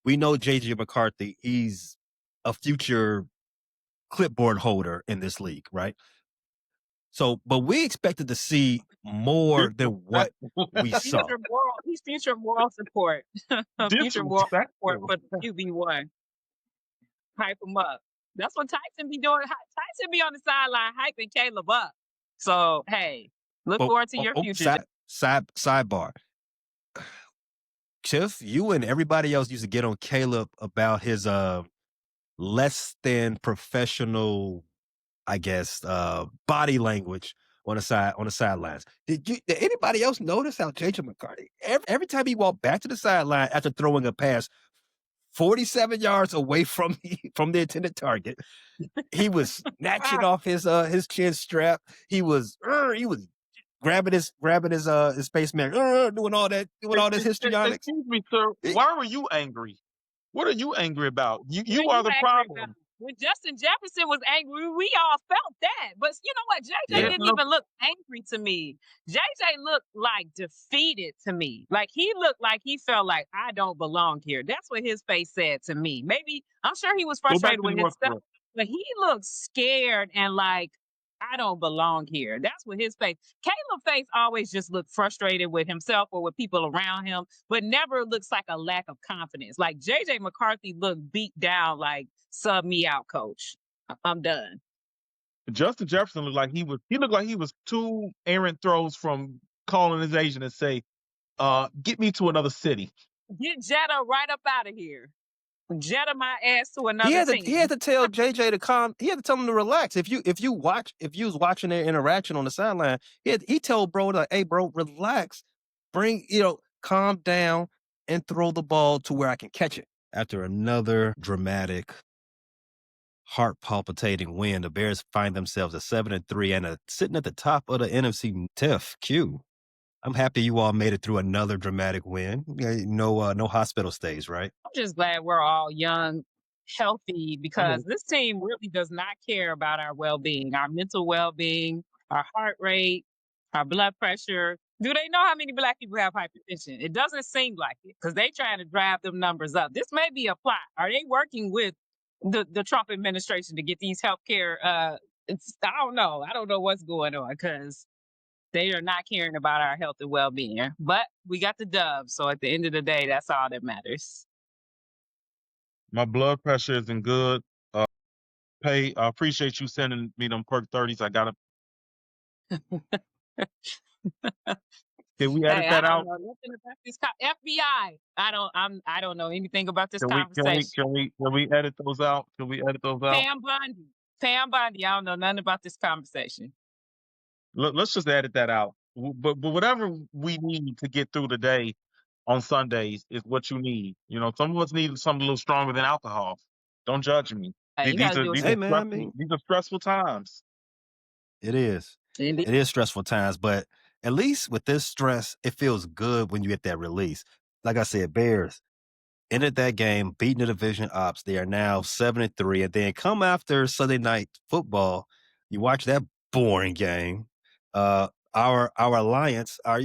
we know J.J. McCarthy, he's a future clipboard holder in this league, right? So, but we expected to see more than what we saw. He's future moral support. Future moral support for the QB1. Hype him up. That's what Tyson be doing. Tyson be on the sideline hyping Caleb up. So, hey, look forward to your future. Sidebar. Tiff, you and everybody else used to get on Caleb about his less than professional, I guess, body language on the sidelines. Did anybody else notice how J.J. McCarthy, every time he walked back to the sideline after throwing a pass 47 yards away from the intended target, he was snatching off his chin strap. He was grabbing his face mask, doing all this histrionics. Excuse me, sir. Why were you angry? What are you angry about? You are the problem. When Justin Jefferson was angry, we all felt that. But you know what? JJ didn't even look angry to me. JJ looked like defeated to me. Like he looked like he felt like I don't belong here. That's what his face said to me. Maybe I'm sure he was frustrated with himself, but he looked scared and like I don't belong here. That's what his face. Caleb's face always just looked frustrated with himself or with people around him, but never looks like a lack of confidence. Like J.J. McCarthy looked beat down, like sub me out, coach. I'm done. Justin Jefferson looked like he was 2 errant throws from calling his agent and say, get me to another city. Get Jetta right up out of here. Jetta my ass to another team. He had to tell JJ to calm. He had to tell him to relax. If you was watching their interaction on the sideline, he told bro like, "Hey, bro, relax. Calm down and throw the ball to where I can catch it." After another dramatic, heart palpitating win, the Bears find themselves at 7-3 and sitting at the top of the NFC. Tiff Q. I'm happy you all made it through another dramatic win. No hospital stays, right? I'm just glad we're all young, healthy, because this team really does not care about our well-being, our mental well-being, our heart rate, our blood pressure. Do they know how many Black people have hypertension? It doesn't seem like it because they're trying to drive them numbers up. This may be a plot. Are they working with the Trump administration to get these healthcare? I don't know. I don't know what's going on because they are not caring about our health and well-being. But we got the dub. So at the end of the day, that's all that matters. My blood pressure isn't good. I appreciate you sending me them perk 30s. I got them. Can we edit that out? Know nothing about this FBI. I don't know anything about this conversation. Can we edit those out? Pam Bondi. I don't know nothing about this conversation. Let's just edit that out. But whatever we need to get through the day on Sundays is what you need. Some of us need something a little stronger than alcohol. Don't judge me. These are stressful times. It is. It is stressful times, but at least with this stress, it feels good when you get that release. Like I said, Bears ended that game, beating the division ops. They are now 7-3, and then come after Sunday night football. You watch that boring game. Our alliance, our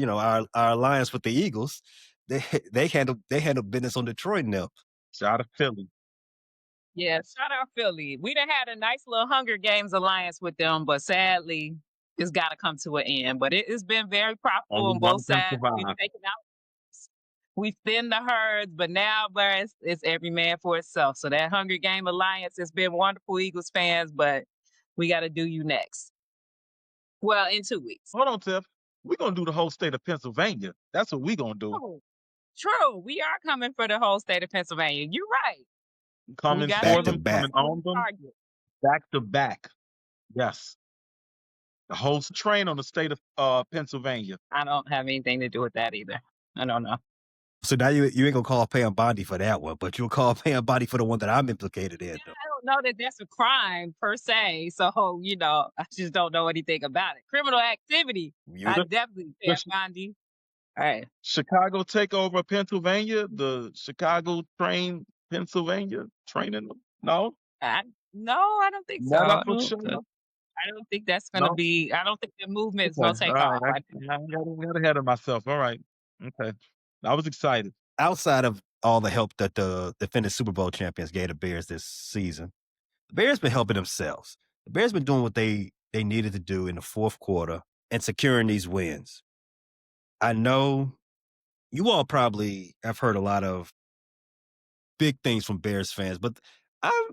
alliance with the Eagles, they handle business on Detroit now. Shout out Philly. Yeah, shout out Philly. We done had a nice little Hunger Games alliance with them, but sadly, it's got to come to an end. But it's been very profitable on both sides. We've thinned the herds, but now, it's every man for itself. So that Hunger Game alliance has been wonderful, Eagles fans, but we got to do you next. Well, in 2 weeks. Hold on, Tiff. We're going to do the whole state of Pennsylvania. That's what we're going to do. Oh, true. We are coming for the whole state of Pennsylvania. You're right. Coming for them, coming on them, back to back. Yes. The whole train on the state of Pennsylvania. I don't have anything to do with that either. I don't know. So now you ain't gonna call Pam Bondi for that one, but you'll call Pam Bondi for the one that I'm implicated in. Yeah, I don't know that that's a crime per se. So, I just don't know anything about it. Criminal activity. I definitely Pam Bondi. All right. Chicago take over Pennsylvania. The Chicago train, Pennsylvania training. No? No, I don't think so. I don't think that's going to be. I don't think the movement is going to take off. I got ahead of myself. All right. Okay. I was excited. Outside of all the help that the defending Super Bowl champions gave the Bears this season. The Bears been helping themselves. The Bears been doing what they needed to do in the fourth quarter and securing these wins. I know you all probably have heard a lot of big things from Bears fans, but I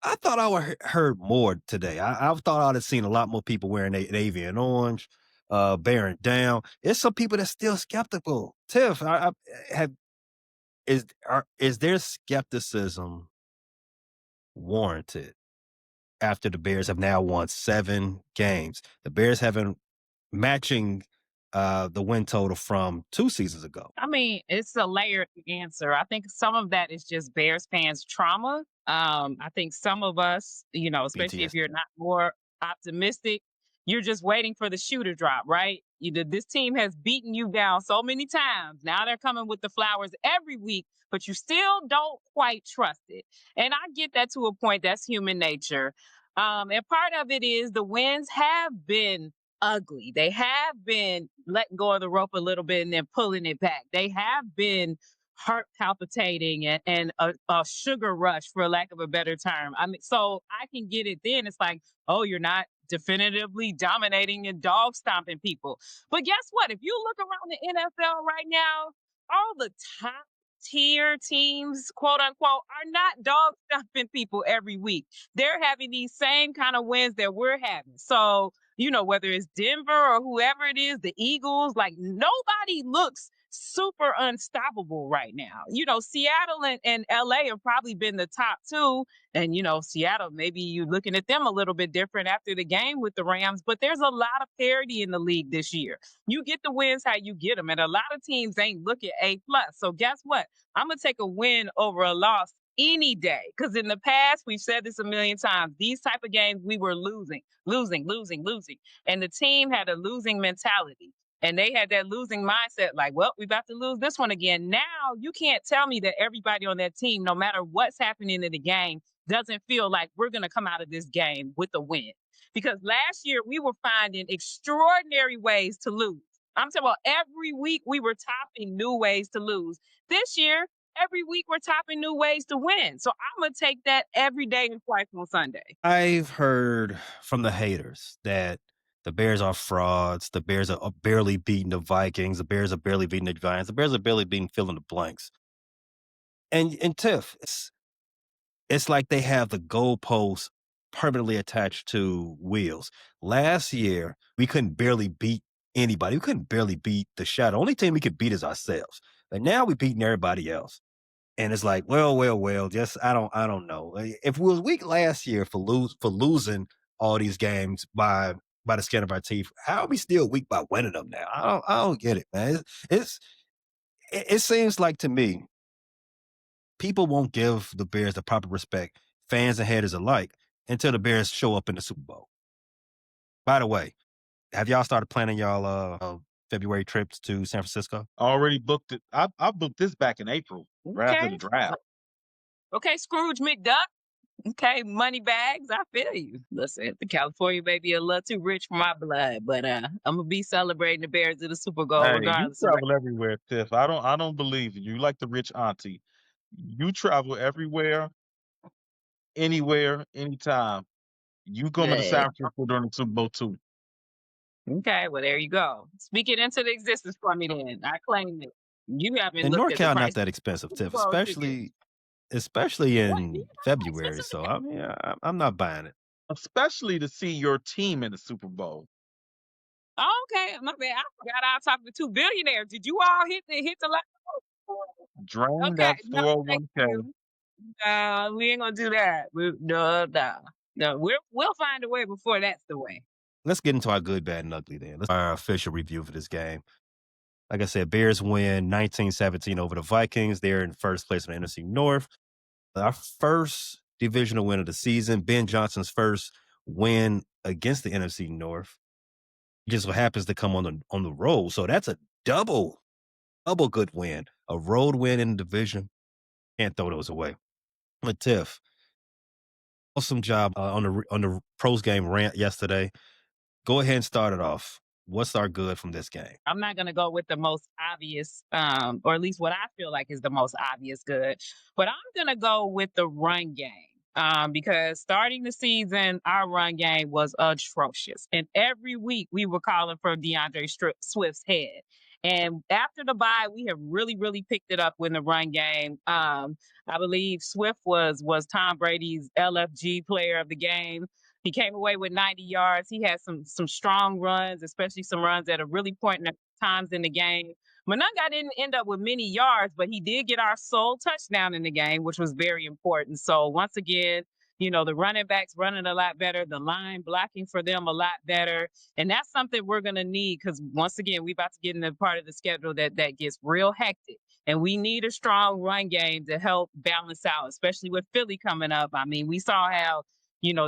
I thought I would heard more today. I thought I'd have seen a lot more people wearing navy and orange, bearing down. There's some people that's still skeptical. Tiff, I have is there skepticism warranted after the Bears have now won 7 games? The Bears haven't matching the win total from 2 seasons ago. I mean, it's a layered answer. I think some of that is just Bears fans' trauma. I think some of us, especially if you're PTSD. not more optimistic, you're just waiting for the shoe to drop, right? This team has beaten you down so many times. Now they're coming with the flowers every week, but you still don't quite trust it. And I get that to a point. That's human nature. And part of it is the wins have been ugly. They have been letting go of the rope a little bit and then pulling it back. They have been heart palpitating and a sugar rush, for lack of a better term. I mean, so I can get it then. It's like, oh, you're not definitively dominating and dog stomping people. But guess what? If you look around the NFL right now, all the top tier teams, quote unquote, are not dog stomping people every week. They're having these same kind of wins that we're having. So whether it's Denver or whoever it is, the Eagles, like nobody looks super unstoppable right now. Seattle and LA have probably been the top two. And, Seattle, maybe you're looking at them a little bit different after the game with the Rams, but there's a lot of parity in the league this year. You get the wins how you get them. And a lot of teams ain't looking A plus. So guess what? I'm going to take a win over a loss any day. Because in the past, we've said this a million times. These type of games, we were losing. And the team had a losing mentality. And they had that losing mindset, like, well, we're about to lose this one again. Now you can't tell me that everybody on that team, no matter what's happening in the game, doesn't feel like we're going to come out of this game with a win. Because last year we were finding extraordinary ways to lose. I'm talking about every week we were topping new ways to lose. This year, every week we're topping new ways to win. So I'm gonna take that every day and twice on Sunday. I've heard from the haters that the Bears are frauds. The Bears are barely beating the Vikings. The Bears are barely beating the Giants. The Bears are barely beating fill in the blanks. And Tiff, it's like they have the goalposts permanently attached to wheels. Last year, we couldn't barely beat anybody. We couldn't barely beat the Shadow. Only team we could beat is ourselves. But now we're beating everybody else. And it's like, well, just I don't know. If we was weak last year for losing all these games by the skin of our teeth, how are we still weak by winning them now? I don't get it, man. It seems like to me, people won't give the Bears the proper respect, fans and haters alike, until the Bears show up in the Super Bowl. By the way, have y'all started planning y'all February trips to San Francisco? Already booked it. I booked this back in April, right after the Okay. draft. Okay, Scrooge McDuck. Okay, money bags. I feel you. Listen, the California may be a little too rich for my blood, but I'm gonna be celebrating the Bears in the Super Bowl Hey, you regardless of. travel everywhere, Tiff. I don't believe you. You like the rich auntie. You travel everywhere, anywhere, anytime. You coming to Eh, San Francisco during the Super Bowl too. Okay, well there you go. Speak it into the existence for me then. I claim it. You haven't And looked at the NorCal not price that of expensive, Super Tiff, Bowl tickets. especially What? Do you in know how February. expensive So it I mean, I'm not buying it. Especially to see your team in the Super Bowl. Oh, okay, my bad. I forgot I was talking to two billionaires. Did you all hit the last? Drain Okay, that no, thank 401k. you. We ain't gonna do that. No. We'll find a way before that's the way. Let's get into our good, bad, and ugly then. Let's our official review for this game. Like I said, Bears win 19-17 over the Vikings. They're in first place in the NFC North. Our first divisional win of the season. Ben Johnson's first win against the NFC North. Just so happens to come on the road. So that's a double good win. A road win in the division. Can't throw those away. But Tiff, awesome job on the pros game rant yesterday. Go ahead and start it off. What's our good from this game? I'm not going to go with the most obvious, or at least what I feel like is the most obvious good, but I'm going to go with the run game. Because starting the season, our run game was atrocious. And every week we were calling for Swift's head. And after the bye, we have really, really picked it up in the run game. I believe Swift was Tom Brady's LFG player of the game. He came away with 90 yards. He had some strong runs, especially some runs at a really important times in the game. Monunga didn't end up with many yards, but he did get our sole touchdown in the game, which was very important. So once again, the running backs running a lot better, the line blocking for them a lot better. And that's something we're gonna need because once again, we about to get in the part of the schedule that gets real hectic. And we need a strong run game to help balance out, especially with Philly coming up. I mean, we saw how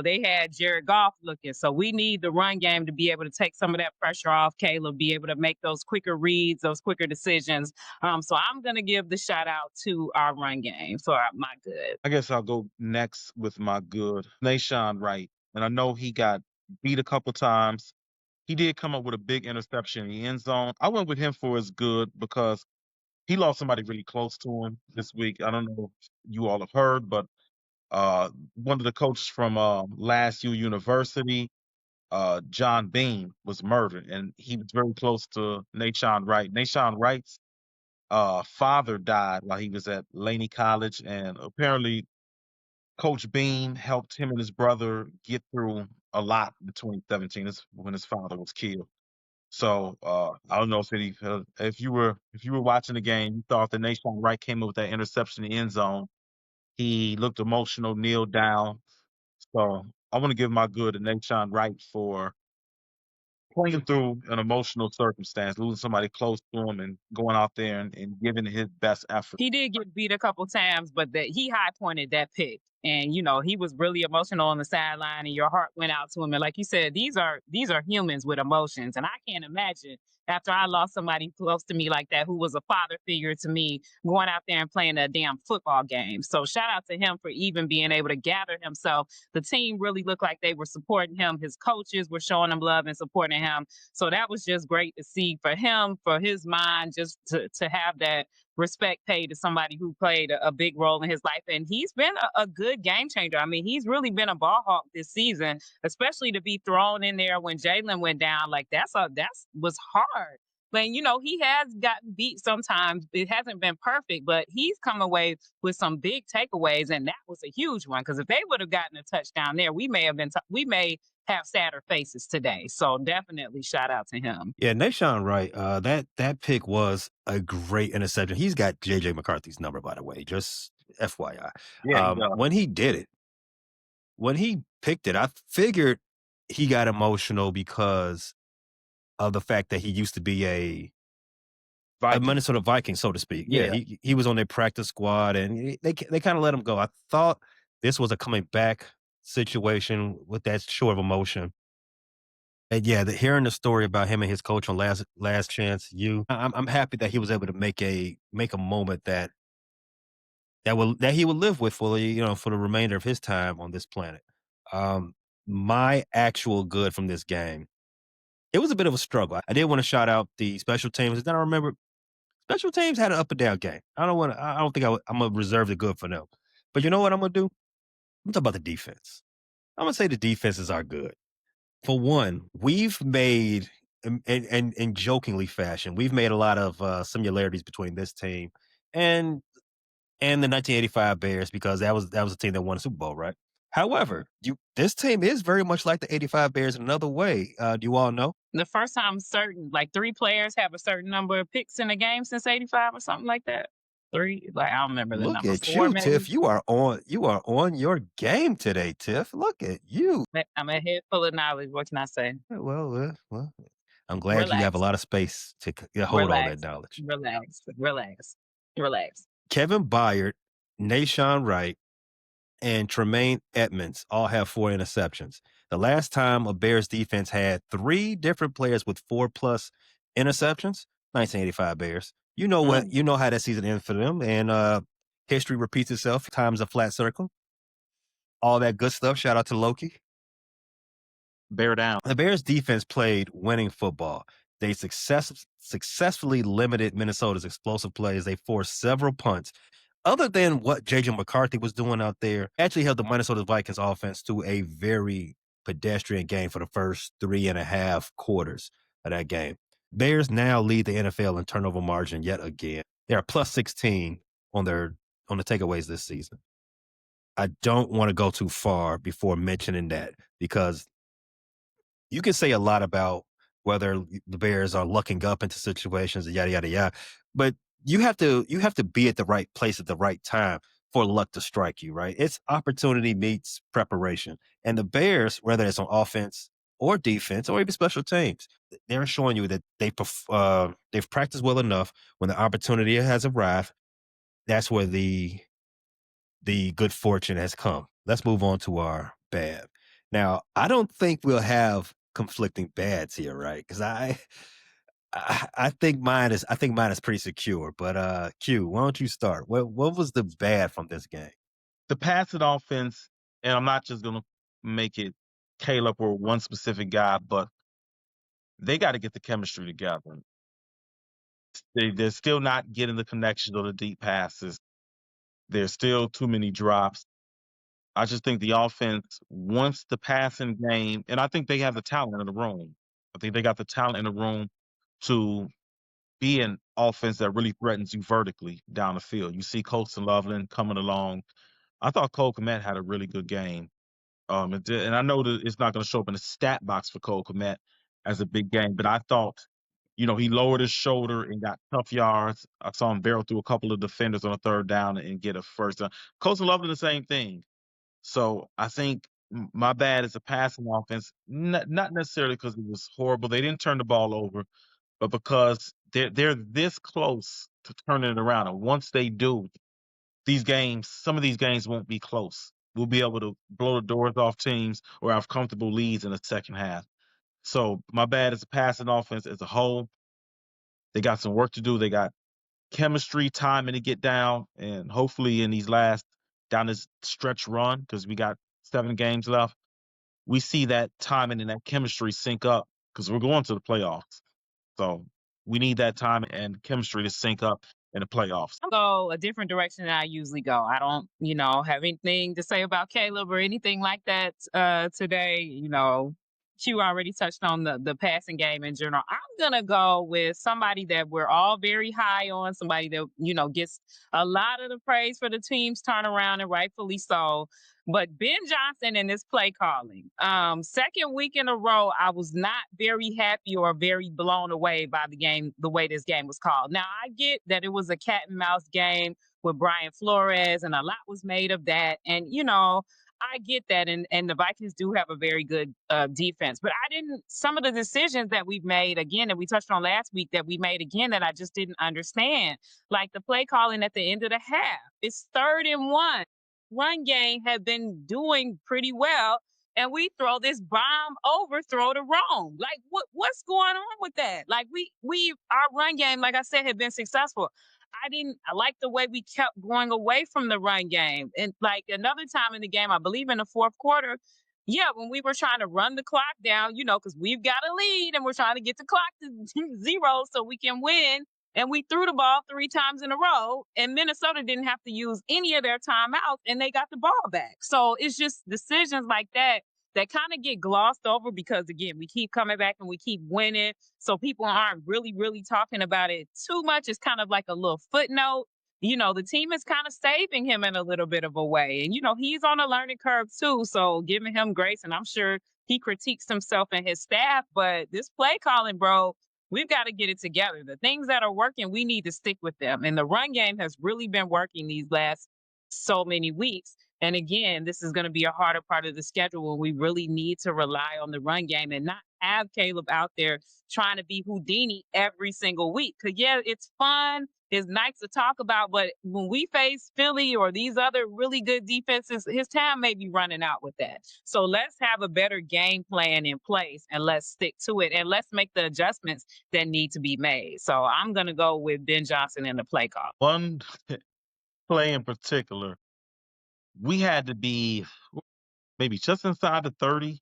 they had Jared Goff looking. So we need the run game to be able to take some of that pressure off Caleb, be able to make those quicker reads, those quicker decisions. So I'm going to give the shout out to our run game for my good. I guess I'll go next with my good. Nashawn Wright. And I know he got beat a couple times. He did come up with a big interception in the end zone. I went with him for his good because he lost somebody really close to him this week. I don't know if you all have heard, but one of the coaches from last U University, John Bean, was murdered, and he was very close to Nashawn Wright. Nashawn Wright's father died while he was at Laney College, and apparently Coach Bean helped him and his brother get through a lot between 17 when his father was killed. So I don't know if you were watching the game, you thought the Nashawn Wright came up with that interception in the end zone. He looked emotional, kneeled down. So I want to give my good to Nashawn Wright for playing through an emotional circumstance, losing somebody close to him and going out there and giving his best effort. He did get beat a couple times, but he high pointed that pick. And he was really emotional on the sideline, and your heart went out to him. And like you said, these are humans with emotions, and I can't imagine after I lost somebody close to me like that, who was a father figure to me, going out there and playing a damn football game. So shout out to him for even being able to gather himself. The team really looked like they were supporting him. His coaches were showing him love and supporting him. So that was just great to see for him, for his mind, just to have that respect paid to somebody who played a big role in his life. And he's been a good game changer. I mean, he's really been a ball hawk this season, especially to be thrown in there when Jalen went down. Like that's was hard. But he has gotten beat sometimes. It hasn't been perfect, but he's come away with some big takeaways, and that was a huge one. Because if they would have gotten a touchdown there, we may have sadder faces today. So definitely shout out to him. Yeah, Nashawn Wright, that pick was a great interception. He's got JJ McCarthy's number, by the way, just FYI. Yeah, When he did it, when he picked it, I figured he got emotional because of the fact that he used to be a Viking. Minnesota Viking, so to speak. Yeah, Yeah. he was on their practice squad, and they kind of let him go. I thought this was a coming back situation with that sort of emotion. And yeah, hearing the story about him and his coach on Last Chance U, I'm happy that he was able to make a moment that he will live with fully, for the remainder of his time on this planet. My actual good from this game, it was a bit of a struggle. I did want to shout out the special teams. Then I remember special teams had an up and down game. I don't think I'm gonna reserve the good for them. But you know what I'm gonna do? I'm talking about the defense. I'm gonna say the defenses are good. For one, we've made in jokingly fashion, we've made a lot of similarities between this team and the 1985 Bears because that was a team that won a Super Bowl, right? However, this team is very much like the 85 Bears in another way. Do you all know? The first time certain, like 3 players have a certain number of picks in a game since '85 or something like that. 3, like I don't remember the Look number. at 4 you, maybe. Tiff. You are on your game today, Tiff. Look at you. I'm a head full of knowledge. What can I say? Well. I'm glad you have a Relax, lot of space to hold all that relax, knowledge. relax, relax, relax. Kevin Byard, Nashawn Wright, and Tremaine Edmonds all have 4 interceptions. The last time a Bears defense had 3 different players with 4+ interceptions, 1985 Bears. You know what? You know how that season ended for them, and history repeats itself. Time's a flat circle. All that good stuff. Shout out to Loki. bear down. The Bears defense played winning football. They successfully limited Minnesota's explosive plays. They forced several punts. Other than what J.J. McCarthy was doing out there, actually held the Minnesota Vikings offense to a very pedestrian game for the first 3.5 quarters of that game. Bears now lead the NFL in turnover margin yet again. They are plus 16 on the takeaways this season. I don't want to go too far before mentioning that because you can say a lot about whether the Bears are lucking up into situations, yada yada yada, but you have to be at the right place at the right time for luck to strike you. Right? It's opportunity meets preparation, and the Bears, whether it's on offense or defense or even special teams, they're showing you that they've practiced well enough. When the opportunity has arrived, that's where the good fortune has come. Let's move on to our bad. Now, I don't think we'll have conflicting bads here, right? Because I think mine is pretty secure. But Q, why don't you start? What was the bad from this game? The passing offense, and I'm not just gonna make it Caleb or one specific guy, but they got to get the chemistry together. They're still not getting the connections or the deep passes. There's still too many drops. I just think the offense wants the passing game, and I think they have the talent in the room. I think they got the talent in the room to be an offense that really threatens you vertically down the field. You see Colston Loveland coming along. I thought Cole Kmet had a really good game. And I know that it's not going to show up in the stat box for Cole Kmet as a big game, but I thought, he lowered his shoulder and got tough yards. I saw him barrel through a couple of defenders on a third down and get a first down. Colston Loveland, the same thing. So I think my bad is a passing offense, not necessarily because it was horrible. They didn't turn the ball over, but because they're this close to turning it around. And once they do, some of these games won't be close. We'll be able to blow the doors off teams or have comfortable leads in the second half. So my bad is a passing offense as a whole. They got some work to do. They got chemistry, timing to get down, and hopefully in these down this stretch run, because we got 7 games left, we see that timing and that chemistry sync up because we're going to the playoffs. So we need that time and chemistry to sync up in the playoffs. Go a different direction than I usually go. I don't, have anything to say about Caleb or anything like that today. Q already touched on the passing game in general. I'm gonna go with somebody that we're all very high on, somebody that gets a lot of the praise for the team's turnaround, and rightfully so. But Ben Johnson and his play calling. Second week in a row, I was not very happy or very blown away by the way this game was called. Now, I get that it was a cat and mouse game with Brian Flores, and a lot was made of that. And, I get that. And the Vikings do have a very good defense. But some of the decisions that we've made, again, that we touched on last week, that we made again, that I just didn't understand. Like the play calling at the end of the half. It's 3rd and 1. Run game had been doing pretty well, and we throw this bomb overthrow to Rome. Like what's going on with that? Like our run game, like I said, had been successful. I like the way we kept going away from the run game. And like another time in the game, I believe in the 4th quarter, yeah, when we were trying to run the clock down, because we've got a lead and we're trying to get the clock to 0 so we can win. And we threw the ball 3 times in a row, and Minnesota didn't have to use any of their timeouts, and they got the ball back. So it's just decisions like that kind of get glossed over because, again, we keep coming back and we keep winning. So people aren't really, really talking about it too much. It's kind of like a little footnote. The team is kind of saving him in a little bit of a way. And, he's on a learning curve too. So giving him grace, and I'm sure he critiques himself and his staff. But this play calling, bro, we've got to get it together. The things that are working, we need to stick with them. And the run game has really been working these last so many weeks. And again, this is going to be a harder part of the schedule when we really need to rely on the run game and not have Caleb out there trying to be Houdini every single week. Because, yeah, it's fun. It's nice to talk about. But when we face Philly or these other really good defenses, his time may be running out with that. So let's have a better game plan in place and let's stick to it. And let's make the adjustments that need to be made. So I'm going to go with Ben Johnson in the play call. One play in particular, we had to be maybe just inside the 30. I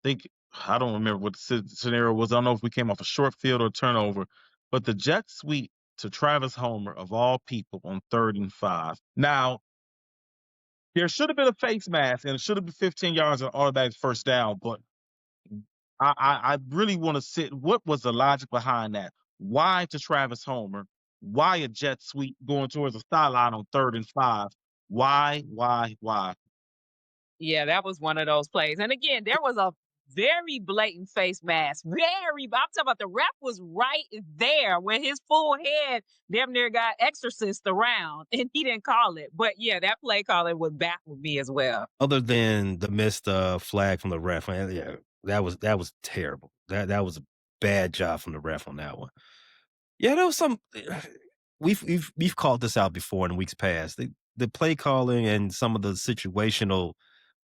think I don't remember what the scenario was. I don't know if we came off a short field or turnover, but the jet sweep to Travis Homer of all people on 3rd and 5. Now, there should have been a face mask and it should have been 15 yards and automatic first down, but I really want to sit. What was the logic behind that? Why to Travis Homer? Why a jet sweep going towards the sideline on 3rd and 5? Why? Why? Yeah, that was one of those plays. And again, there was a very blatant face mask. I'm talking about the ref was right there when his full head damn near got exorcist around and he didn't call it. But yeah, that play calling would baffle me as well. Other than the missed flag from the ref, yeah, that was terrible. That was a bad job from the ref on that one. Yeah, there was some. We've called this out before in weeks past. The play calling and some of the situational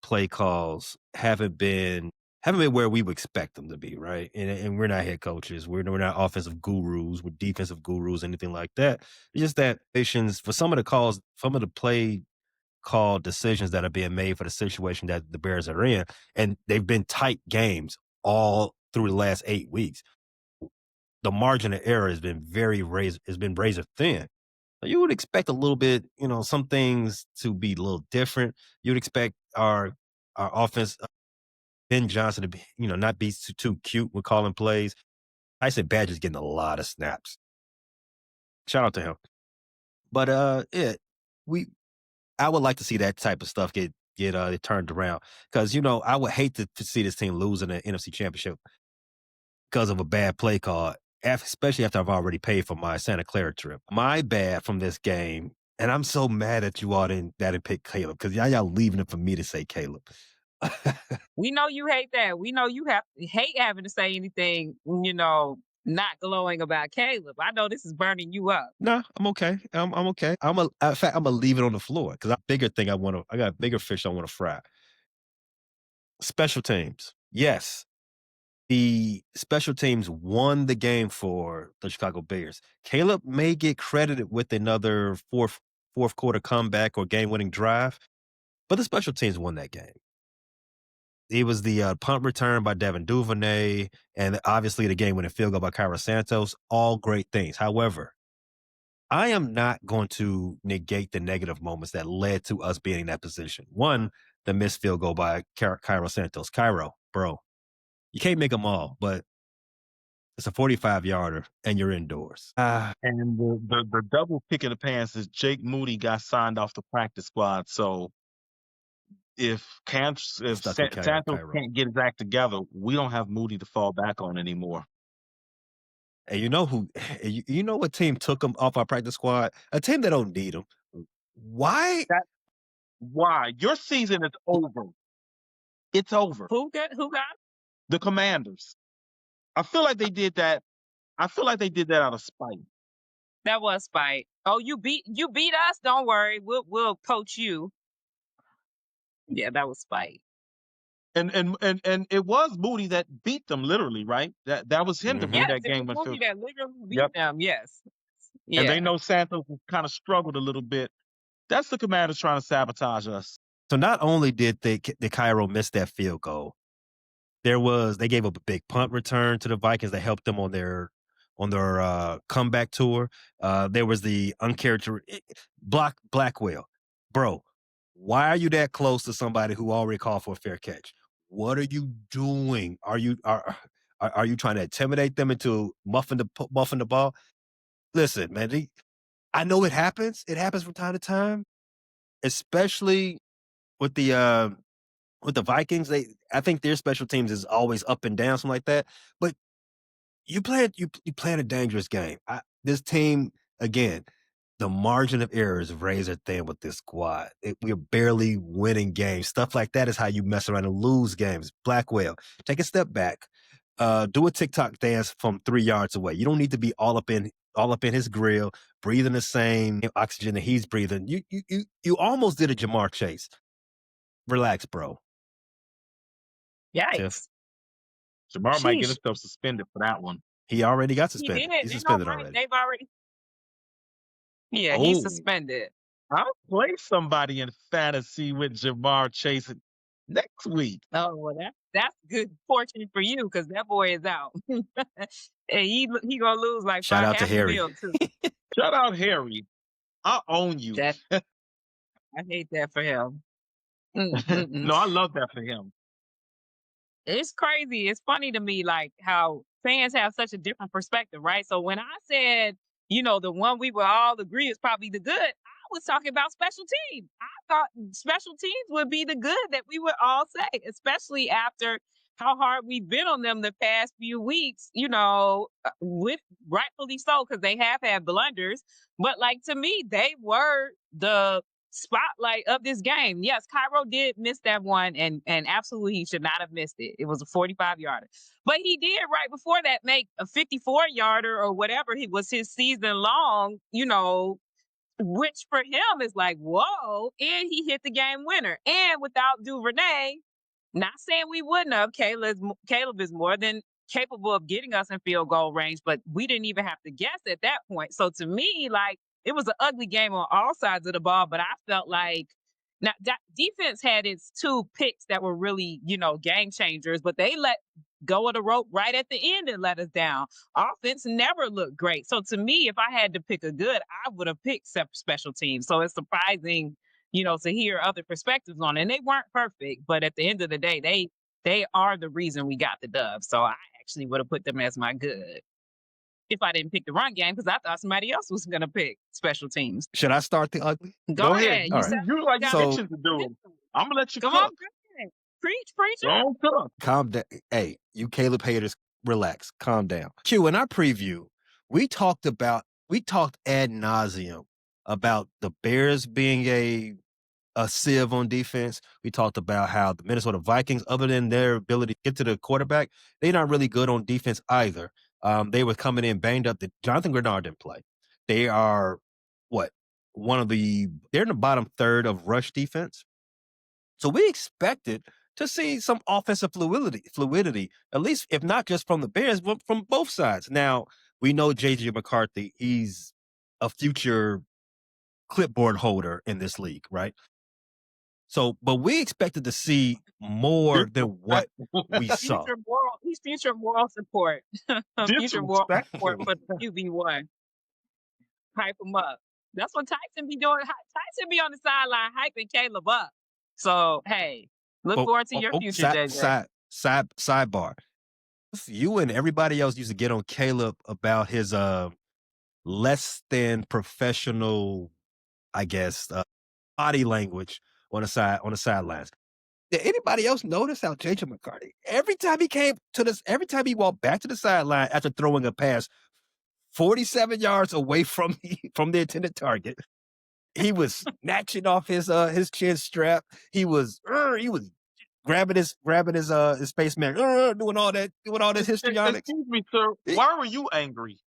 play calls haven't been where we would expect them to be, right? And we're not head coaches. We're not offensive gurus. We're defensive gurus, anything like that. It's just that patience for some of the calls, some of the play call decisions that are being made for the situation that the Bears are in, and they've been tight games all through the last 8 weeks. The margin of error has been razor thin. You would expect a little bit, some things to be a little different. You'd expect our offense, Ben Johnson to be, not be too cute with calling plays. I said Badger's getting a lot of snaps. Shout out to him. But yeah, we I would like to see that type of stuff get turned around because I would hate to see this team lose in the NFC Championship because of a bad play call, especially after I've already paid for my Santa Clara trip. My bad from this game, and I'm so mad at you all that didn't pick Caleb because y'all leaving it for me to say Caleb. We know you hate that. We know you hate having to say anything, not glowing about Caleb. I know this is burning you up. No, I'm okay. I'm okay. In fact, I'm gonna leave it on the floor because I got a bigger fish I want to fry. Special teams. Yes, the special teams won the game for the Chicago Bears. Caleb may get credited with another fourth quarter comeback or game winning drive, but the special teams won that game. It was the punt return by Devin Duvernay, and obviously the game winning field goal by Cairo Santos. All great things. However, I am not going to negate the negative moments that led to us being in that position. One, the missed field goal by Cairo Santos. Cairo, bro, you can't make them all, but it's a 45-yarder and you're indoors. And the double kick in the pants is Jake Moody got signed off the practice squad. So if Stuck with Santos Cairo. can't get his act together, we don't have Moody to fall back on anymore. And you know who? You know what team took him off our practice squad? A team that don't need him. Why? Why? Your season is over. It's over. Who got? The Commanders. I feel like they did that. I feel like they did that out of spite. That was spite. Oh, you beat us. Don't worry, we'll coach you. Yeah, that was spite. And it was Moody that beat them literally, right? That was him to bring Yes, that it game. was Moody that literally beat Yep. them. Yes. Yeah. And they know Santos kind of struggled a little bit. That's the Commanders trying to sabotage us. So not only did the Cairo miss that field goal, they gave up a big punt return to the Vikings that helped them on their comeback tour. There was the Blackwell. Bro, why are you that close to somebody who already called for a fair catch? What are you doing? Are you trying to intimidate them into muffing the ball? Listen, man, I know it happens. It happens from time to time, especially with the Vikings. I think their special teams is always up and down, something like that. But you playing a dangerous game. This team, again, the margin of error is razor thin with this squad. We're barely winning games. Stuff like that is how you mess around and lose games. Blackwell, take a step back. Do a TikTok dance from 3 yards away. You don't need to be all up in his grill, breathing the same oxygen that he's breathing. You almost did a Jamar Chase. Relax, bro. Yikes. Tiff. Jamar might get Sheesh. himself suspended for that one. He already got He suspended. did. He's suspended already. They've already. Yeah, he's suspended. I'll play somebody in fantasy with Jamar Chase. next week. Oh well, that's good fortune for you because that boy is out, and he gonna lose like Shout five out to half the Harry. bill too. Shout out Harry. I own you. That I hate that for him. Mm-mm-mm. No, I love that for him. It's crazy. It's funny to me, like how fans have such a different perspective, right? So when I said, the one we would all agree is probably the good, I was talking about special teams. I thought special teams would be the good that we would all say, especially after how hard we've been on them the past few weeks, with rightfully so, because they have had blunders. But like to me, they were the spotlight of this game. Yes, Cairo did miss that one, and absolutely he should not have missed it. It was a 45-yarder. But he did right before that make a 54-yarder or whatever he was his season long, which for him is like, whoa, and he hit the game winner. And without Duvernay, not saying we wouldn't have. Caleb is more than capable of getting us in field goal range, but we didn't even have to guess at that point. So to me, like it was an ugly game on all sides of the ball, but I felt like now that defense had its two picks that were really, game changers, but they let go of the rope right at the end and let us down. Offense never looked great. So to me, if I had to pick a good, I would have picked special teams. So it's surprising to hear other perspectives on it. And they weren't perfect, but at the end of the day, they are the reason we got the dub. So I actually would have put them as my good if I didn't pick the run game because I thought somebody else was going to pick special teams. Should I start the ugly? Go ahead. ahead. All You right. said You like got So- itching to do it. I'm gonna let you Come on, cook. go ahead. Preach, preacher. Don't cook. Calm down. Hey, you Caleb haters, relax. Calm down. Q, in our preview, we talked ad nauseum about the Bears being a sieve on defense. We talked about how the Minnesota Vikings, other than their ability to get to the quarterback, they're not really good on defense either. They were coming in banged up. Jonathan Grenard didn't play. They are what? They're in the bottom third of rush defense. So we expected to see some offensive fluidity, at least if not just from the Bears, but from both sides. Now, we know J.J. McCarthy, he's a future clipboard holder in this league, right? So, but we expected to see more than what we saw. He's future moral support. Future moral support for the QB1. Hype him up. That's what Tyson be doing. Tyson be on the sideline hyping Caleb up. So, hey, look forward to your future, JJ. Sidebar. You and everybody else used to get on Caleb about his less than professional, I guess, body language on the sidelines. Did anybody else notice how J.J. McCarthy, every time he walked back to the sideline after throwing a pass 47 yards away from the intended target, he was snatching off his chin strap. He was grabbing his spaceman, doing all this histrionics. Excuse me, sir. Why were you angry?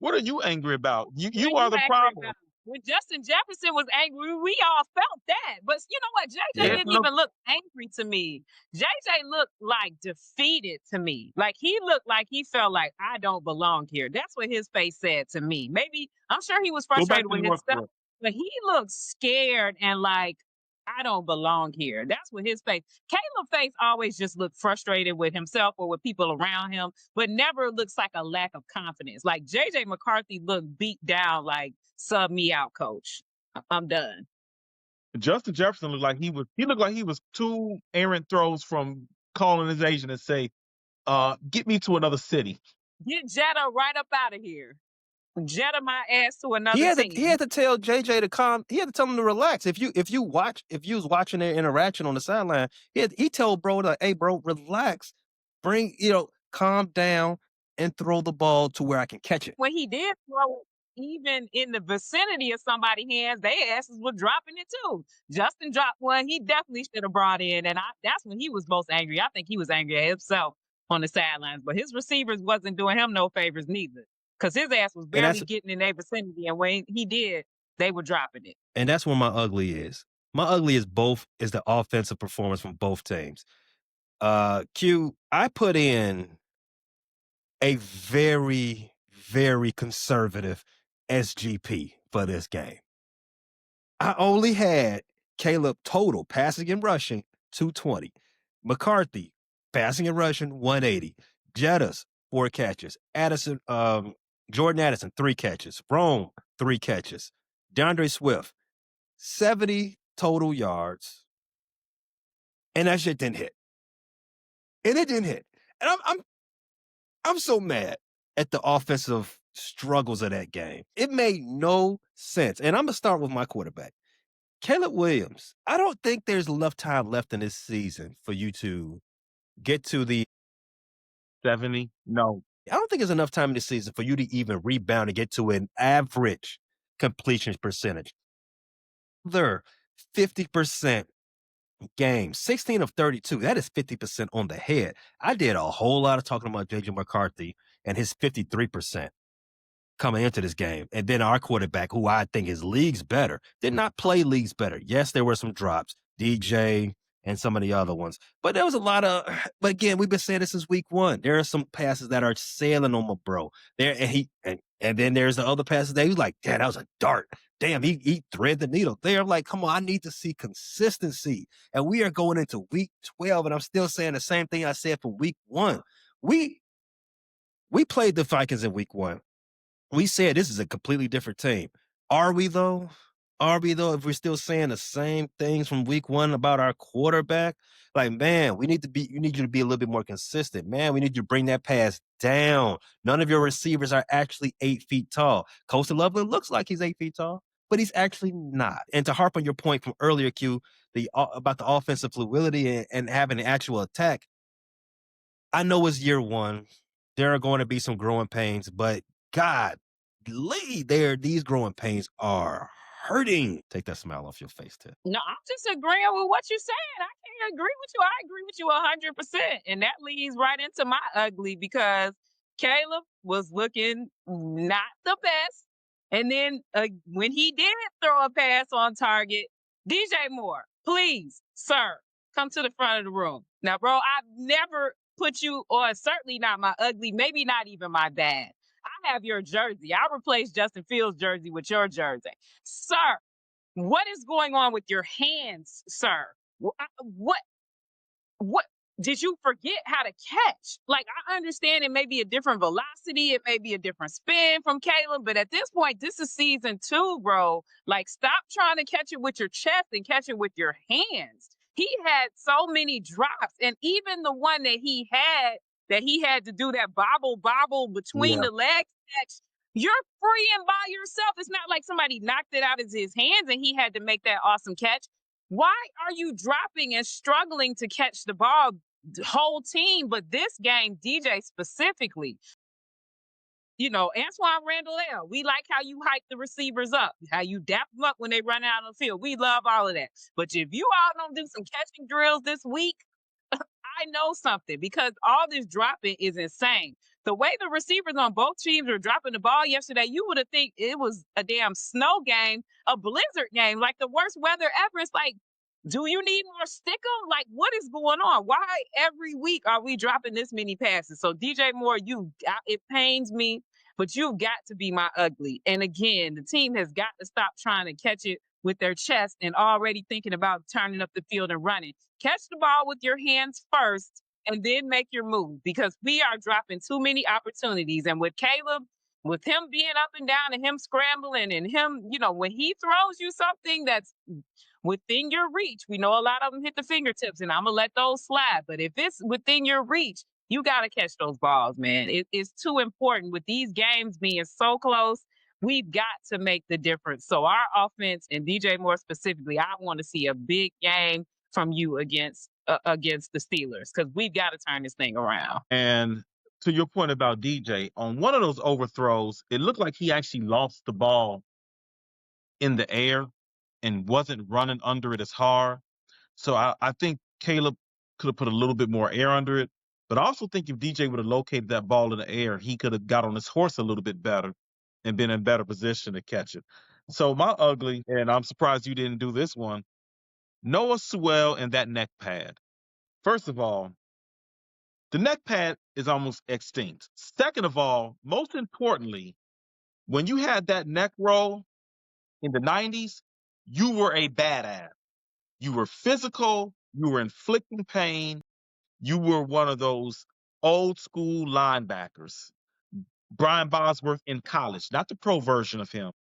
What are you angry about? You are the problem. When Justin Jefferson was angry, we all felt that. But you know what? JJ didn't even look angry to me. JJ looked like defeated to me. Like he looked like he felt like I don't belong here. That's what his face said to me. Maybe I'm sure he was frustrated with himself, but he looked scared and like I don't belong here. That's what his face. Caleb's face always just looked frustrated with himself or with people around him, but never looks like a lack of confidence. Like JJ McCarthy looked beat down, like sub me out, coach. I'm done. Justin Jefferson looked like he was 2 errant throws from calling his agent and say, get me to another city. Get Jetta right up out of here. Jetta my ass to another team. He had to tell JJ to calm. He had to tell him to relax. If you was watching their interaction on the sideline, he told bro like, "Hey, bro, relax. Calm down and throw the ball to where I can catch it." When he did throw it, even in the vicinity of somebody's hands, their asses were dropping it too. Justin dropped one he definitely should have brought in, and that's when he was most angry. I think he was angry at himself on the sidelines, but his receivers wasn't doing him no favors neither. Because his ass was barely getting in their vicinity, and when he did, they were dropping it. And that's where my ugly is. My ugly is the offensive performance from both teams. Q, I put in a very, very conservative SGP for this game. I only had Caleb total passing and rushing 220. McCarthy, passing and rushing, 180. Jettas, 4 catches. Jordan Addison, 3 catches. Rome, 3 catches. DeAndre Swift, 70 total yards. And that shit didn't hit. And it didn't hit. And I'm so mad at the offensive struggles of that game. It made no sense. And I'm gonna start with my quarterback. Caleb Williams, I don't think there's enough time left in this season for you to get to the 70? No. I don't think there's enough time in this season for you to even rebound and get to an average completion percentage. They're 50% game, 16 of 32. That is 50% on the head. I did a whole lot of talking about JJ McCarthy and his 53% coming into this game. And then our quarterback, who I think is leagues better, did not play leagues better. Yes, there were some drops, DJ and some of the other ones. But there was a lot of, but again, we've been saying this since week 1. There are some passes that are sailing on my bro. There and then there's the other passes that he was like, damn, that was a dart. Damn, he thread the needle there. I'm like, come on, I need to see consistency. And we are going into week 12, and I'm still saying the same thing I said for week 1. We played the Vikings in week 1. We said this is a completely different team. Are we though? Are we though? If we're still saying the same things from week 1 about our quarterback, like, man, you need you to be a little bit more consistent. Man, we need you to bring that pass down. None of your receivers are actually 8 feet tall. Coastal Loveland looks like he's 8 feet tall, but he's actually not. And to harp on your point from earlier, Q, about the offensive fluidity and having an actual attack, I know it's year 1. There are going to be some growing pains, but God, these growing pains are hurting. Take that smile off your face, Ted. No, I'm just agreeing with what you're saying. I can't agree with you. I agree with you 100%. And that leads right into my ugly because Caleb was looking not the best. And then when he did throw a pass on target, DJ Moore, please, sir, come to the front of the room. Now, bro, I've never put you, or certainly not my ugly, maybe not even my bad. I have your jersey. I replaced Justin Fields' jersey with your jersey. Sir, what is going on with your hands, sir? What did you forget how to catch? Like, I understand it may be a different velocity, it may be a different spin from Caleb, but at this point, this is season 2, bro. Like, stop trying to catch it with your chest and catch it with your hands. He had so many drops, and even the one that he had to do that bobble between the legs catch. You're free and by yourself. It's not like somebody knocked it out of his hands and he had to make that awesome catch. Why are you dropping and struggling to catch the ball? The whole team, but this game, DJ specifically. You know, Antoine Randall, we like how you hype the receivers up, how you dap them up when they run out on the field. We love all of that. But if you all don't do some catching drills this week, I know something because all this dropping is insane. The way the receivers on both teams were dropping the ball yesterday, you would have think it was a damn snow game, a blizzard game, like the worst weather ever. It's like, do you need more sticker? Like, what is going on? Why every week are we dropping this many passes? So DJ Moore, it pains me, but you've got to be my ugly. And again, the team has got to stop trying to catch it with their chest and already thinking about turning up the field and running. Catch the ball with your hands first and then make your move because we are dropping too many opportunities. And with Caleb, with him being up and down and him scrambling and him, when he throws you something that's within your reach, we know a lot of them hit the fingertips and I'm going to let those slide. But if it's within your reach, you got to catch those balls, man. It's too important with these games being so close. We've got to make the difference. So our offense and DJ Moore specifically, I want to see a big game from you against the Steelers because we've got to turn this thing around. And to your point about DJ, on one of those overthrows, it looked like he actually lost the ball in the air and wasn't running under it as hard. So I think Caleb could have put a little bit more air under it. But I also think if DJ would have located that ball in the air, he could have got on his horse a little bit better and been in better position to catch it. So my ugly, and I'm surprised you didn't do this one, Noah Sewell and that neck pad. First of all, the neck pad is almost extinct. Second of all, most importantly, when you had that neck roll in the 90s, you were a badass. You were physical, you were inflicting pain, you were one of those old school linebackers. Brian Bosworth in college, not the pro version of him.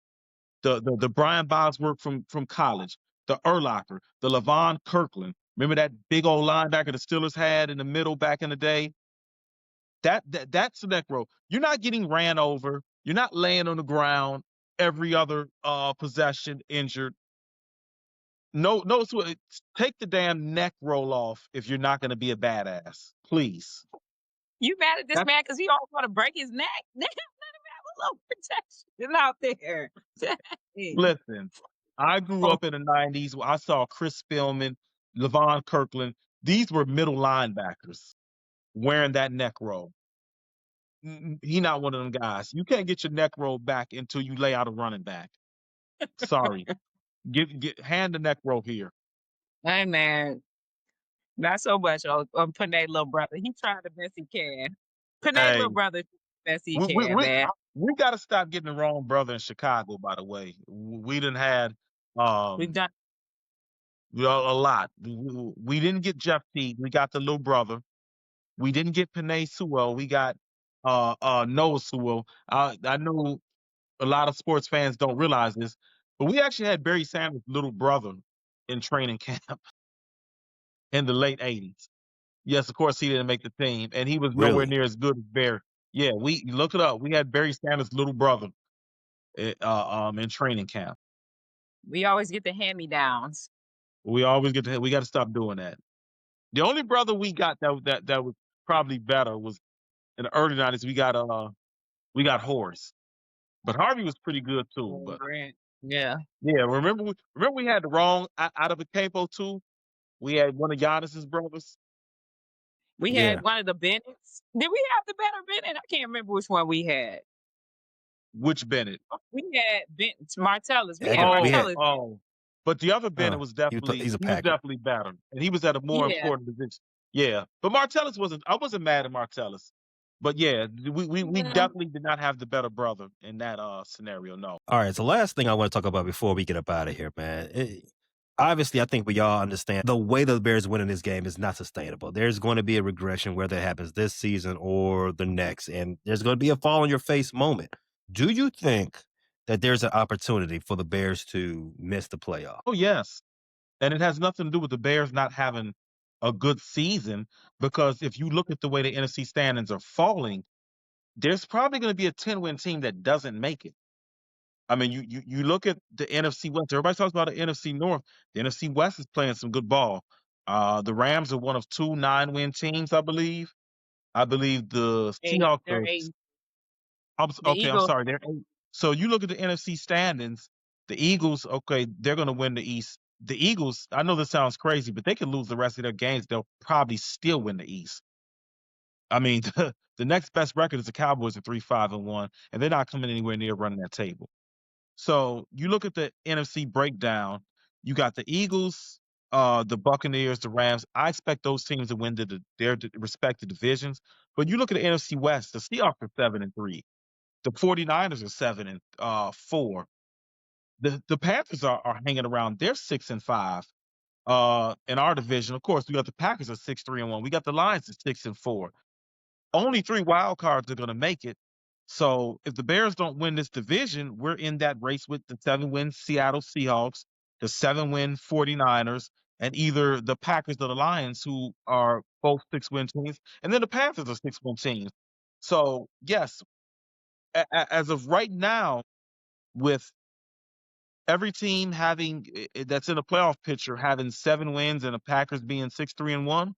The Brian Bosworth from college, the Urlacher, the Levon Kirkland. Remember that big old linebacker the Steelers had in the middle back in the day? That's the neck row. You're not getting ran over. You're not laying on the ground every other possession injured. No, no, take the damn neck roll off if you're not going to be a badass, please. You mad at this That's, man because he always want to break his neck? Let him have a little protection out there. Dang. listen, I grew up in the '90s where I saw Chris Spillman, Levon Kirkland. These were middle linebackers wearing that neck roll. He not one of them guys. You can't get your neck roll back until you lay out a running back. Sorry. Hand the neck roll here. Hey man, not so much on Panay little brother. He tried the best he can. Panay Hey, little brother the best he we we can, we, man. we got to stop getting the wrong brother in Chicago. By the way, we done had We've um done a lot. We didn't get Jeff Teague. We got the little brother. We didn't get Panay Sewell. We got Noah Sewell. I know a lot of sports fans don't realize this, but we actually had Barry Sanders' little brother in training camp in the late '80s. Yes, of course he didn't make the team, and he was nowhere Really? near as good as Barry. Yeah, we look it up. We had Barry Sanders' little brother in training camp. we always get the hand me downs. We got to stop doing that. The only brother we got that was probably better was in the early '90s. We got Horace, but Harvey was pretty good too. But Yeah. yeah, remember we had the wrong out of a capo too. We had one of Giannis's brothers. We had Yeah. one of the Bennett's. Did we have the better Bennett? I can't remember which one we had. Which Bennett? We had Bennett Martellus. We had Eggert. We had Martellus. Oh. But the other Bennett was he's a he was Packer. definitely better, and he was at a more Yeah. important position. Yeah, but Martellus wasn't. I wasn't mad at Martellus, but yeah, we Yeah. definitely did not have the better brother in that scenario. No. All right. So last thing I want to talk about before we get up out of here, man. Obviously, I think we all understand the way the Bears win in this game is not sustainable. There's going to be a regression, whether it happens this season or the next, and there's going to be a fall on your face moment. Do you think that there's an opportunity for the Bears to miss the playoff? Oh yes, and it has nothing to do with the Bears not having a good season because if you look at the way the NFC standings are falling, there's probably going to be a 10-win team that doesn't make it. I mean, you look at the NFC West. Everybody talks about the NFC North. The NFC West is playing some good ball. The Rams are one of two 9-win teams, I believe. I believe the Seahawks They're are. eight. The Okay, I'm Eagles, sorry. They're 8. So you look at the NFC standings. The Eagles, okay, they're going to win the East. The Eagles, I know this sounds crazy, but they could lose the rest of their games. They'll probably still win the East. I mean, the next best record is the Cowboys at 3-5-1, and they're not coming anywhere near running that table. So you look at the NFC breakdown, you got the Eagles, the Buccaneers, the Rams. I expect those teams to win their respective divisions. But you look at the NFC West, the Seahawks are 7-3. The 49ers are 7-4. The Panthers are hanging around. They're 6-5. In our division, of course, we got the Packers at 6-3-1. We got the Lions at 6-4. Only 3 wild cards are going to make it. So if the Bears don't win this division, we're in that race with the 7-win Seattle Seahawks, the 7-win 49ers, and either the Packers or the Lions, who are both 6-win teams, and then the Panthers are 6-win teams. So yes, as of right now, with every team having that's in the playoff picture having 7 wins and the Packers being 6-3-1,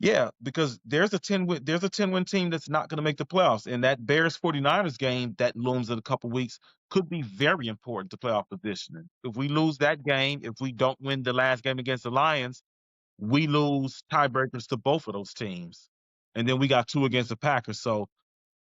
yeah, because there's a 10-win team that's not gonna make the playoffs, and that Bears 49ers game that looms in a couple weeks could be very important to playoff positioning. If we lose that game, if we don't win the last game against the Lions, we lose tiebreakers to both of those teams. And then we got 2 against the Packers. So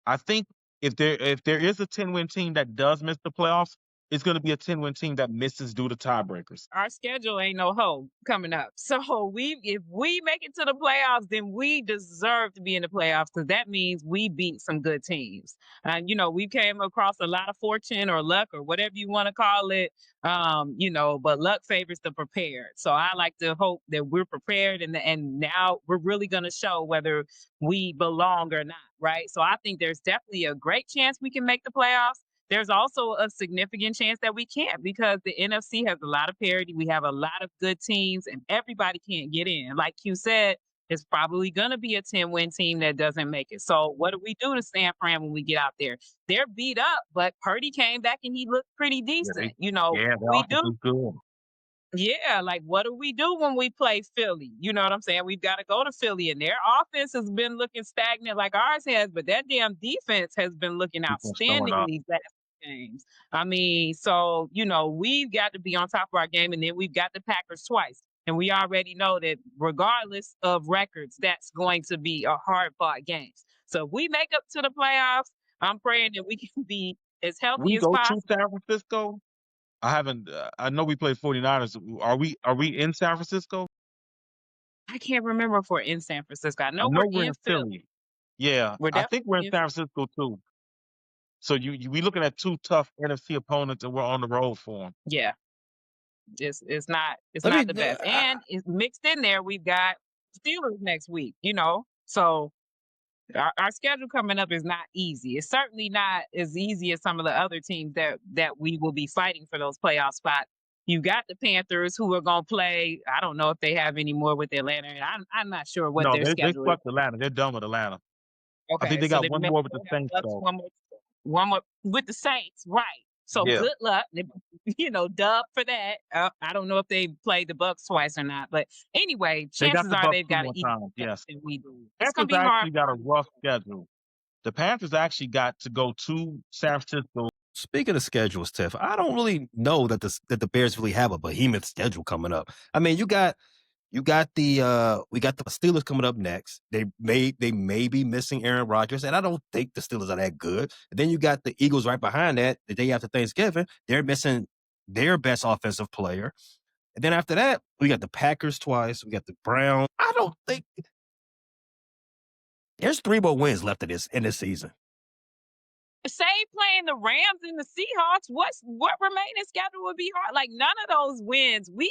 I think if there is a 10-win team that does miss the playoffs, it's going to be a 10-win team that misses due to tiebreakers. Our schedule ain't no hoe coming up. So if we make it to the playoffs, then we deserve to be in the playoffs because that means we beat some good teams. And we came across a lot of fortune or luck or whatever you want to call it. But luck favors the prepared. So I like to hope that we're prepared and now we're really gonna show whether we belong or not, right? So I think there's definitely a great chance we can make the playoffs. There's also a significant chance that we can't because the NFC has a lot of parity. We have a lot of good teams, and everybody can't get in. Like you said, it's probably going to be a 10-win team that doesn't make it. So, what do we do to San Fran when we get out there? They're beat up, but Purdy came back and he looked pretty Yeah, decent. the We offense do. is good. Yeah, like what do we do when we play Philly? You know what I'm saying? We've got to go to Philly, and their offense has been looking stagnant like ours has, but that damn defense has been looking Defense showing outstanding up. these last games. I mean, so we've got to be on top of our game, and then we've got the Packers twice. And we already know that regardless of records, that's going to be a hard fought game. So if we make up to the playoffs, I'm praying that we can be as healthy We as go to possible. San Francisco. I haven't. I know we played 49ers. Are we in San Francisco? I can't remember if we're in San Francisco. I I know know we're we're in in Philly. Philly. Yeah, We're I think we're in definitely in. San Francisco too. So we looking at two tough NFC opponents, and we're on the road for them. Yeah, it's not Let me. the best, and it's mixed in there. We've got Steelers next week. So our schedule coming up is not easy. It's certainly not as easy as some of the other teams that we will be fighting for those playoff spots. You got the Panthers who are going to play. I don't know if they have any more with Atlanta, and I'm not sure what No, their they schedule is. swept Atlanta. They're done with Atlanta. I think Okay, they so got they one may more with the have Saints Bucks, though. one more with the Saints, right? So Yeah, good luck, dub for that. I don't know if they played the Bucks twice or not, but anyway, they got chances the are Bucks they've two got an more easier times. schedule Yes, than we do. It's gonna Panthers be hard actually for got a them. rough schedule. The Panthers actually got to go to San Francisco. Speaking of schedules, Tiff, I don't really know that the Bears really have a behemoth schedule coming up. I mean, you got the we got the Steelers coming up next. They may be missing Aaron Rodgers, and I don't think the Steelers are that good. And then you got the Eagles right behind that. The day after Thanksgiving, they're missing their best offensive player. And then after that, we got the Packers twice. We got the Browns. I don't think there's 3 more wins left in this season. Say playing the Rams and the Seahawks, what remaining schedule would be hard? Like none of those wins. We're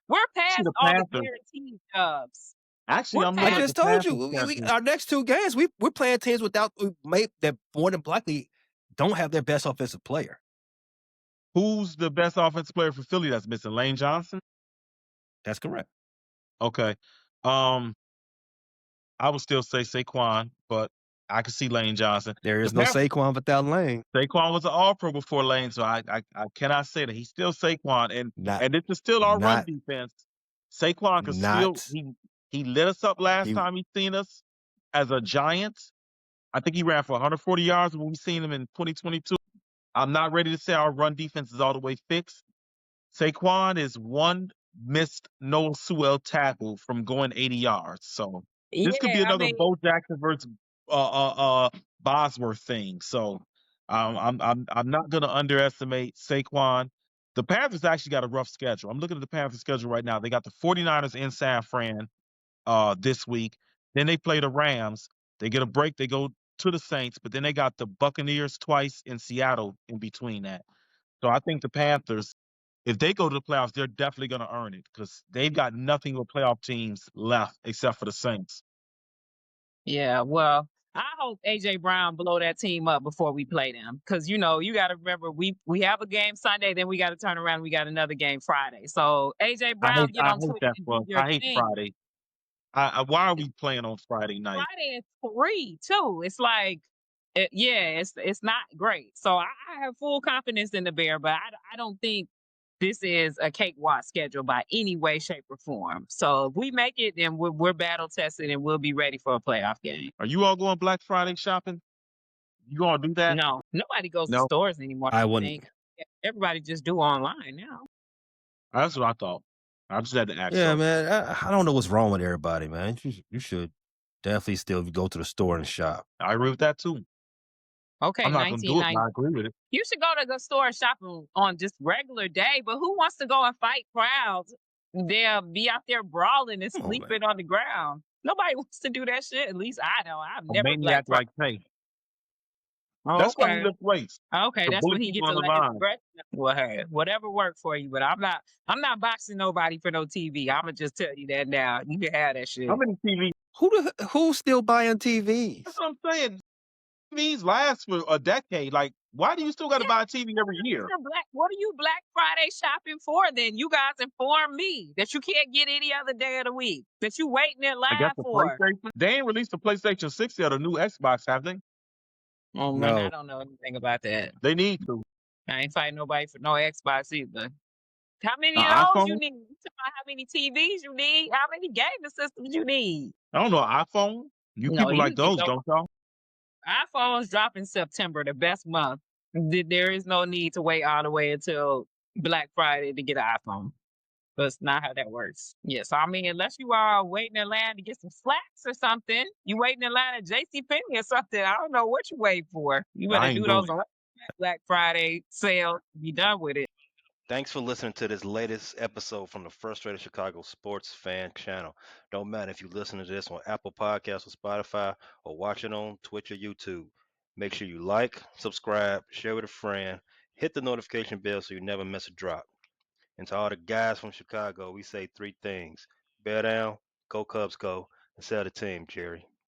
See past the all the Panthers. guaranteed dubs. Actually, We're I'm I looking past. at the just told you, Panthers schedule. our next 2 games, we're playing teams that more than likely don't have their best offensive player. Who's the best offensive player for Philly that's missing? Lane Johnson? That's correct. Okay. Um, I would still say Saquon, but I can see Lane Johnson. There The is no Panthers, Saquon without Lane. Saquon was an All-Pro before Lane, so I cannot say that he's still Saquon, Not, and this is still our run not, defense. Saquon could still not. he lit us up last He time he seen us as a Giant. I think he ran for 140 yards when we seen him in 2022. I'm not ready to say our run defense is all the way fixed. Saquon is one missed Noah Sewell tackle from going 80 yards. So this could be Yeah, I another mean, Bo Jackson versus Bosworth thing. So I'm not gonna underestimate Saquon. The Panthers actually got a rough schedule. I'm looking at the Panthers schedule right now. They got the 49ers in San Fran this week. Then they play the Rams. They get a break. They go to the Saints, but then they got the Buccaneers twice in Seattle in between that. So I think the Panthers, if they go to the playoffs, they're definitely going to earn it because they've got nothing with playoff teams left except for the Saints. yeah, well, I hope AJ Brown blow that team up before we play them. Cause you got to remember we have a game Sunday, then we got to turn around. We got another game Friday. So AJ Brown, get I on hate Twitter that and do for us. your I hate thing. Friday. Why are we playing on Friday night? Friday is free too. It's like, yeah, it's not great. So I have full confidence in the Bear, but I don't think this is a cakewalk schedule by any way, shape, or form. So if we make it, then we're battle tested and we'll be ready for a playoff game. Are you all going Black Friday shopping? You all do that? No, nobody goes to No. stores anymore. I I don't wouldn't. think everybody just do online now. That's what I thought. I just had to ask. Yeah, So man. I don't know what's wrong with everybody, man. You should definitely still go to the store and shop. I agree with that too. Okay, I'm not gonna do it, but 1990. I agree with it. You should go to the store shopping on just regular day, but who wants to go and fight crowds? They'll be out there brawling and Come on, man. sleeping on the ground. Nobody wants to do that shit. At least I don't. I've A never maniac Black Friday. like me. Oh, That's why he okay. lifts weights Okay, to that's bully when he people gets in to the let his line. aggression. Well, hey, whatever worked for you, but I'm not boxing nobody for no TV. I'ma just tell you that now. You can have that How shit. many TV? Who's still buying That's TVs? what I'm saying. TVs last for a decade. Like, why do you still got to Yeah, buy a TV every year? what are you Black Friday shopping for then? You guys inform me that you can't get any other day of the week. That you waiting in I guess line the for. PlayStation. They ain't released the PlayStation 6 yet, or new Xbox, have they? Oh man, I No. don't know anything about that. They need to. I ain't fighting nobody for no Xbox either. How many of An those you iPhone? need? You talking about how many TVs you need? How many gaming systems you need? I don't know. An iPhone? You No, people you like can get those, no don't y'all? iPhones drop in September, the best month. There is no need to wait all the way until Black Friday to get an iPhone. That's not how that works. Yes, I mean, unless you are waiting in line to get some slacks or something, you waiting in line at JC Penney or something. I don't know what you wait for. You better I do ain't those doing on Black Friday sale. Be done with it. Thanks for listening to this latest episode from the Frustrated Chicago Sports Fan Channel. Don't matter if you listen to this on Apple Podcasts or Spotify or watch it on Twitch or YouTube. Make sure you like, subscribe, share with a friend, hit the notification bell so you never miss a drop. And to all the guys from Chicago, we say three things: bear down, go Cubs go, and sell the team, Jerry.